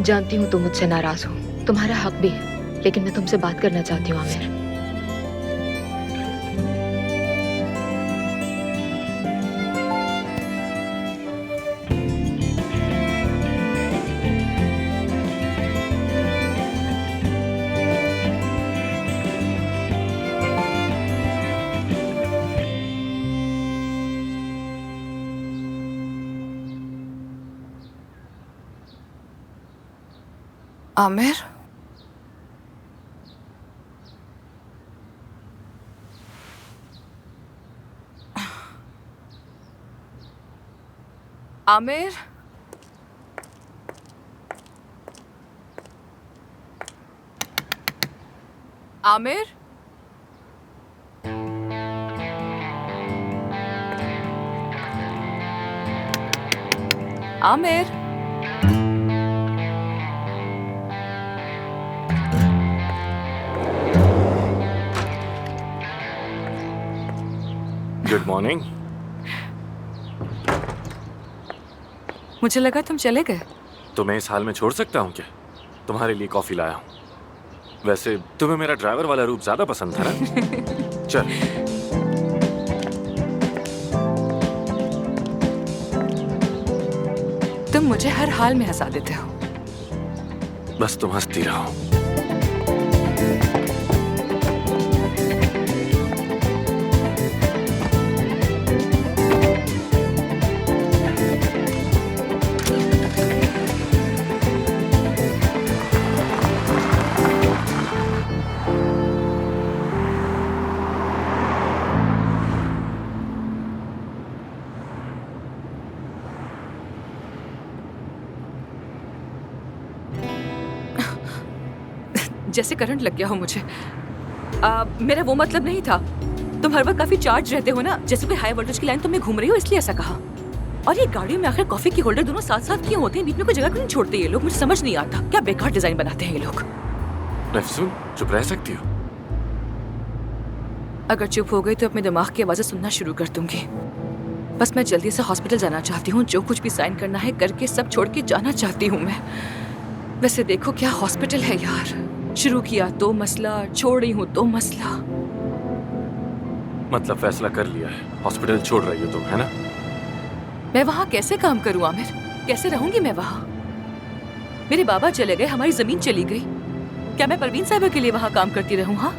जानती हूँ तुम मुझसे नाराज हो, तुम्हारा हक भी है, लेकिन मैं तुमसे बात करना चाहती हूँ आमिर। आमिर, आमिर, आमिर, आमिर। Good morning. मुझे लगा तुम चले गए। तो मैं इस हाल में छोड़ सकता हूँ क्या? तुम्हारे लिए कॉफी लाया हूँ। वैसे तुम्हें मेरा ड्राइवर वाला रूप ज्यादा पसंद था ना? चल। तुम मुझे हर हाल में हंसा देते हो। बस तुम हंसती रहो। जैसे करंट लग गया हो मुझे। मेरा वो मतलब नहीं था। तुम हर वक्त काफी चार्ज रहते हो ना, जैसे कोई हाई वोल्टेज की लाइन तुम में घूम रही हो, इसलिए ऐसा कहा। और ये गाड़ियों में आखिर कॉफी की होल्डर दोनों साथ साथ क्यों होते हैं? बीच में कोई जगह क्यों नहीं छोड़ते ये लोग? मुझे समझ नहीं आता, क्या बेकार डिजाइन बनाते हैं ये लोग। अफसून, चुप रह सकती हो? अगर चुप हो गई तो अपने दिमाग की आवाजें सुनना शुरू कर दूंगी। बस मैं जल्दी से हॉस्पिटल जाना चाहती हूँ। जो कुछ भी साइन करना है करके सब छोड़ के जाना चाहती हूँ मैं। वैसे देखो क्या हॉस्पिटल है यार। शुरू किया तो मसला, छोड़ रही हूँ तो मसला। मतलब फैसला कर लिया है, हॉस्पिटल छोड़ रही हो तुम, है ना? मैं वहाँ कैसे काम करूँ आमिर? कैसे रहूंगी मैं वहाँ? मेरे बाबा चले गए, हमारी जमीन चली गई। क्या मैं परवीन साहिबा के लिए वहाँ काम करती रहूँ? हाँ,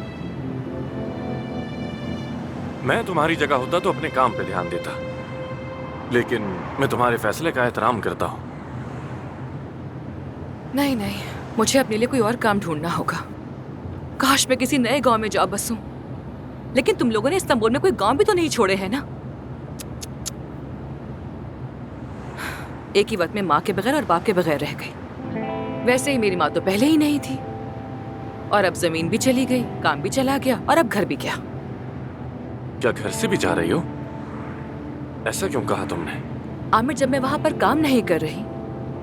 मैं तुम्हारी जगह होता तो अपने काम पे ध्यान देता, लेकिन मैं तुम्हारे फैसले का एहतराम करता हूँ। नहीं नहीं, मुझे अपने लिए कोई और काम ढूंढना होगा। काश मैं किसी नए गांव में जा बसूं। लेकिन तुम लोगों ने इस्तांबुल में कोई गांव भी तो नहीं छोड़े हैं ना? एक ही वक्त में माँ के बगैर और बाप के बगैर रह गई। वैसे ही मेरी माँ तो पहले ही नहीं थी, और अब जमीन भी चली गई, काम भी चला गया, और अब घर भी गया। क्या घर से भी जा रही हो? ऐसा क्यों कहा तुमने? आमिर, जब मैं वहां पर काम नहीं कर रही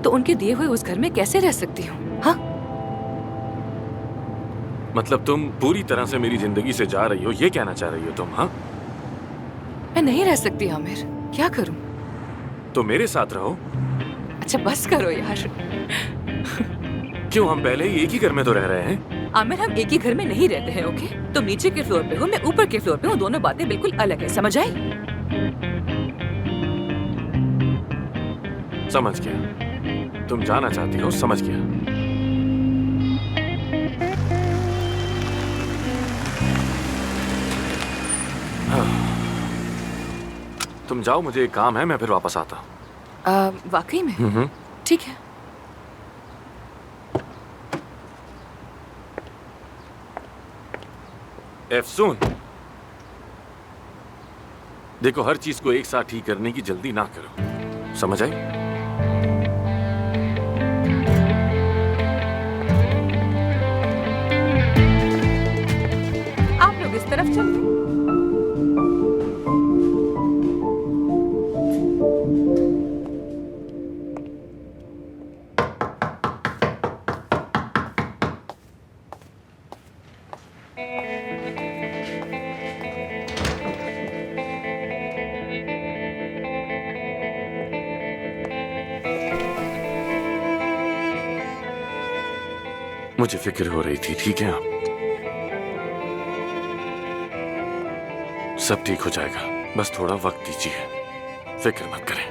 तो उनके दिए हुए उस घर में कैसे रह सकती हूँ? हाँ, मतलब तुम पूरी तरह से मेरी जिंदगी से जा रही हो, ये कहना चाह रही हो तुम? हाँ, मैं नहीं रह सकती आमिर। क्या करूँ? तो मेरे साथ रहो। अच्छा बस करो यार। क्यों, हम पहले ही एक ही घर में तो रह रहे हैं। आमिर, हम एक ही घर में नहीं रहते हैं, ओके? तुम नीचे के फ्लोर पे हो, मैं ऊपर के फ्लोर पे हूँ। दोनों बातें बिल्कुल अलग है, समझ आई? समझ गया, तुम जाना चाहती हो, समझ गया। तुम जाओ, मुझे एक काम है, मैं फिर वापस आता हूँ। वाकई में? ठीक है। एफसून, देखो, हर चीज को एक साथ ठीक करने की जल्दी ना करो, समझ आई? आप लोग इस तरफ चलिए। मुझे फिक्र हो रही थी, ठीक है आप? सब ठीक हो जाएगा, बस थोड़ा वक्त दीजिए, फिक्र मत करें।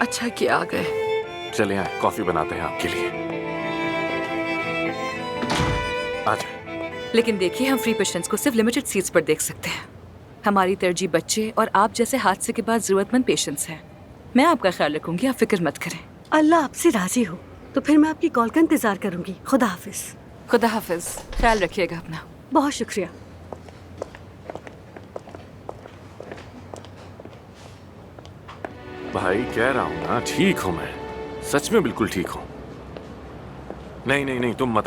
अच्छा किया आ गए। चले आए, कॉफी बनाते हैं आपके लिए। आ जाए। लेकिन देखिए, हम फ्री पेशेंट्स को सिर्फ लिमिटेड सीट्स पर देख सकते हैं। हमारी तरजीह बच्चे और आप जैसे हादसे के बाद जरूरतमंद पेशेंट्स हैं। मैं आपका ख्याल रखूंगी, आप फिक्र मत करें। अल्लाह आपसे राजी हो तो फिर मैं आपकी कॉल का इंतजार करूंगी। खुदा हाफिज। खुदा हाफिज, ख्याल रखिएगा अपना। बहुत शुक्रिया। भाई कह रहा हूं ना, ठीक हूं मैं, सच में बिल्कुल ठीक हूं। नहीं नहीं नहीं, तुम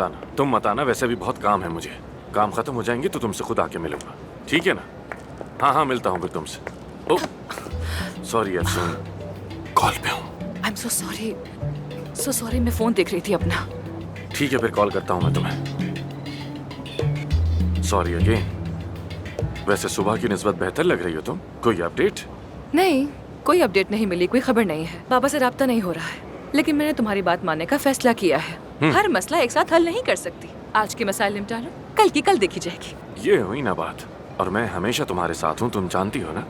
मत आना, वैसे भी बहुत काम है मुझे। काम खत्म हो जाएंगे तो तुमसे खुद आके मिलूंगा, ठीक है ना? हाँ हाँ, मिलता हूँ फिर तुमसे। ओह सॉरी अफसून, कॉल पे हूँ। आई एम सो सॉरी, मैं फोन देख रही थी अपना। ठीक है, फिर कॉल करता हूँ मैं तुम्हें। Sorry again. वैसे सुबह की निस्बत बेहतर लग रही हो तुम, कोई अपडेट? नहीं, कोई अपडेट नहीं मिली, कोई खबर नहीं है। बाबा से राब्ता नहीं हो रहा है, लेकिन मैंने तुम्हारी बात मानने का फैसला किया है। हर मसला एक साथ हल नहीं कर सकती। आज की मसाइल निपटा लो, कल की कल देखी जाएगी। ये हुई ना बात। और मैं हमेशा तुम्हारे साथ हूँ, तुम जानती हो ना।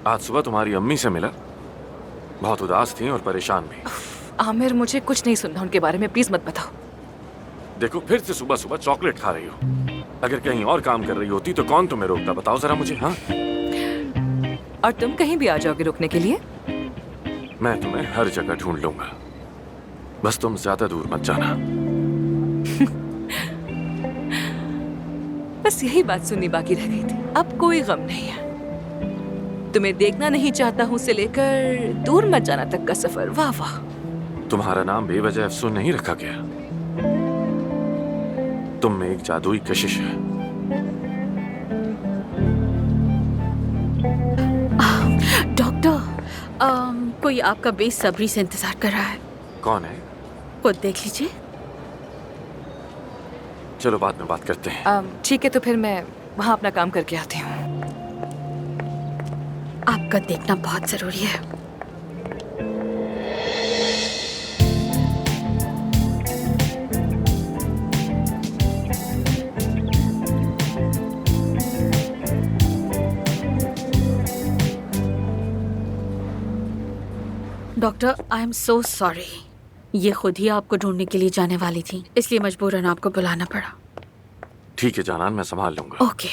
आज सुबह तुम्हारी अम्मी से मिला, बहुत उदास थी और परेशान भी। आमिर, मुझे कुछ नहीं सुनना उनके बारे में, प्लीज मत बताओ। देखो, फिर से सुबह सुबह चॉकलेट खा रही हो। अगर कहीं और काम कर रही होती तो कौन तुम्हें रोकता, बताओ जरा मुझे। हाँ, और तुम कहीं भी आ जाओगे रुकने के लिए? मैं तुम्हें हर जगह ढूंढ लूंगा, बस तुम ज्यादा दूर मत जाना। बस यही बात सुननी बाकी रह गई थी। अब कोई गम नहीं है। तुम्हें देखना नहीं चाहता हूँ से लेकर दूर मत जाना तक का सफर। वाह वाह। तुम्हारा नाम बेवजह अफसून नहीं रखा गया। तुम में एक जादुई कशिश है। डॉक्टर, कोई आपका बेसब्री से इंतजार कर रहा है। कौन है? खुद देख लीजिए। चलो बाद में बात करते हैं। ठीक है, तो फिर मैं वहाँ अपना काम करके आती हूँ। आपका देखना बहुत जरूरी है। Doctor, I am so sorry. ये खुद ही आपको ढूंढने के लिए जाने वाली थी, इसलिए मजबूरन आपको बुलाना पड़ा। ठीक है जानान, मैं संभाल लूंगा। ओके।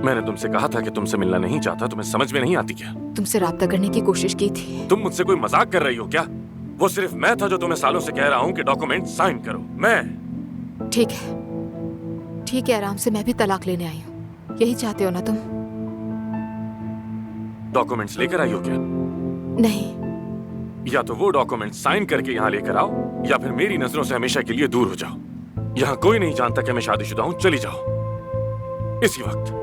मैंने तुमसे कहा था कि तुमसे मिलना नहीं चाहता, तुम्हें समझ में नहीं आती क्या? तुमसे राब्ता करने की कोशिश की थी। तुम मुझसे कोई मजाक कर रही हो क्या? वो सिर्फ मैं था जो तुम्हें सालों से कह रहा हूँ कि डॉक्यूमेंट साइन करो। मैं। ठीक है, आराम से। मैं भी तलाक लेने आई हूँ, यही चाहते हो ना तुम? डॉक्यूमेंट्स लेकर आई हो क्या? नहीं। या तो वो डॉक्यूमेंट साइन करके यहाँ लेकर आओ, या फिर मेरी नजरों से हमेशा के लिए दूर हो जाओ। यहाँ कोई नहीं जानता कि मैं शादीशुदा हूँ, चली जाओ इसी वक्त।